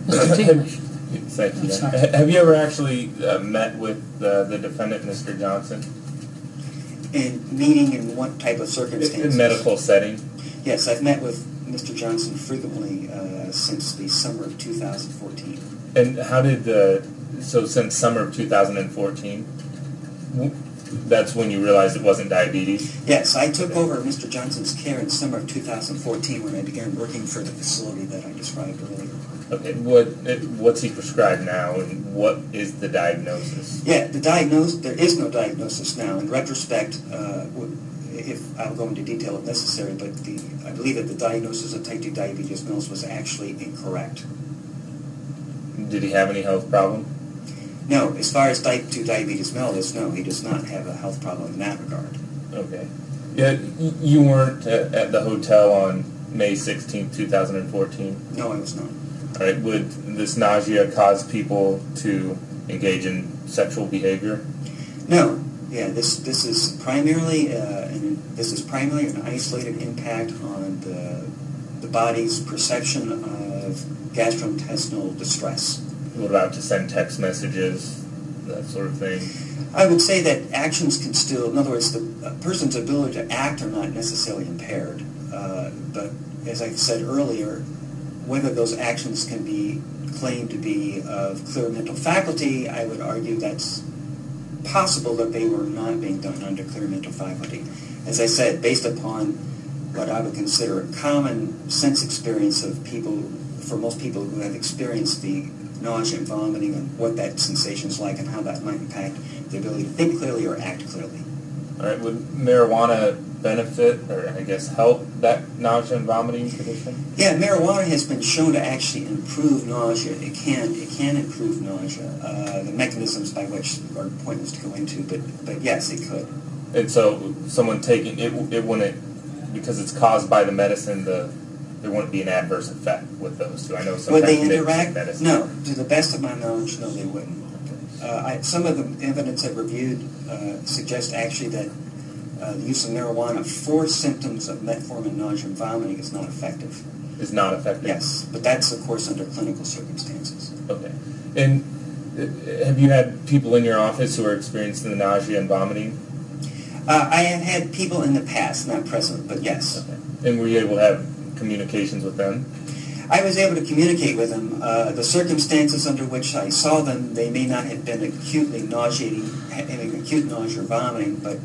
Mr. Tingleaf. Thank you. Have you ever actually met with the defendant, Mr. Johnson? In meeting in what type of circumstances? In medical setting? Yes, I've met with Mr. Johnson frequently since the summer of 2014. And how did so since summer of 2014, that's when you realized it wasn't diabetes? Yes, I took over Mr. Johnson's care in summer of 2014 when I began working for the facility that I described earlier. Okay, what's he prescribed now, and what is the diagnosis? Yeah, there is no diagnosis now. In retrospect, if I'll go into detail if necessary, but I believe that the diagnosis of type 2 diabetes mellitus was actually incorrect. Did he have any health problem? No, as far as type 2 diabetes mellitus, no, he does not have a health problem in that regard. Okay. Yeah, you weren't at the hotel on May 16, 2014? No, I was not. All right. Would this nausea cause people to engage in sexual behavior? No. Yeah, this is primarily an isolated impact on the body's perception of gastrointestinal distress. What about to send text messages, that sort of thing? I would say that actions can still, in other words, a person's ability to act are not necessarily impaired. But as I said earlier, whether those actions can be claimed to be of clear mental faculty, I would argue that's possible that they were not being done under clear mental faculty. As I said, based upon what I would consider a common sense experience of people, for most people who have experienced the nausea and vomiting and what that sensation is like and how that might impact the ability to think clearly or act clearly. All right. Would marijuana benefit, or I guess help, that nausea and vomiting condition? Yeah, marijuana has been shown to actually improve nausea. It can improve nausea. The mechanisms by which are pointless to go into, but yes, it could. And so, someone taking it wouldn't, because it's caused by the medicine, there wouldn't be an adverse effect with those two. I know sometimes would they interact? Medicine. No, to the best of my knowledge, no, they wouldn't. Some of the evidence I've reviewed suggests actually that the use of marijuana for symptoms of metformin, nausea, and vomiting is not effective. Is not effective? Yes, but that's, of course, under clinical circumstances. Okay. And have you had people in your office who are experiencing the nausea and vomiting? I have had people in the past, not present, but yes. Okay. And were you able to have communications with them? I was able to communicate with them. The circumstances under which I saw them, they may not have been acutely nauseating, having acute nausea or vomiting, but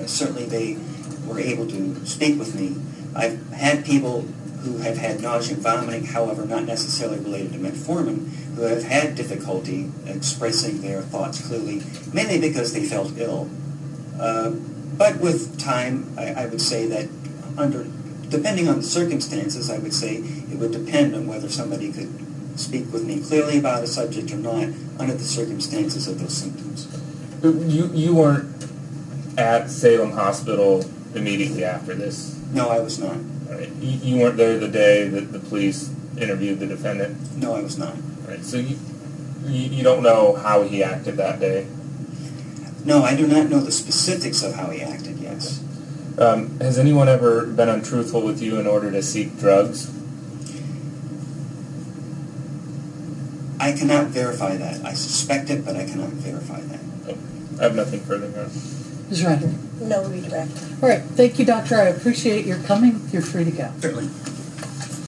certainly they were able to speak with me. I've had people who have had nausea and vomiting, however, not necessarily related to metformin, who have had difficulty expressing their thoughts clearly, mainly because they felt ill. But with time, I would say that depending on the circumstances, I would say it would depend on whether somebody could speak with me clearly about a subject or not under the circumstances of those symptoms. You weren't at Salem Hospital immediately after this? No, I was not. All right. You weren't there the day that the police interviewed the defendant? No, I was not. All right. So you don't know how he acted that day? No, I do not know the specifics of how he acted, yes. Has anyone ever been untruthful with you in order to seek drugs? I cannot verify that. I suspect it, but I cannot verify that. Okay. I have nothing further. Ms. Ryder? No redirect. All right. Thank you, Doctor. I appreciate your coming. You're free to go. Certainly.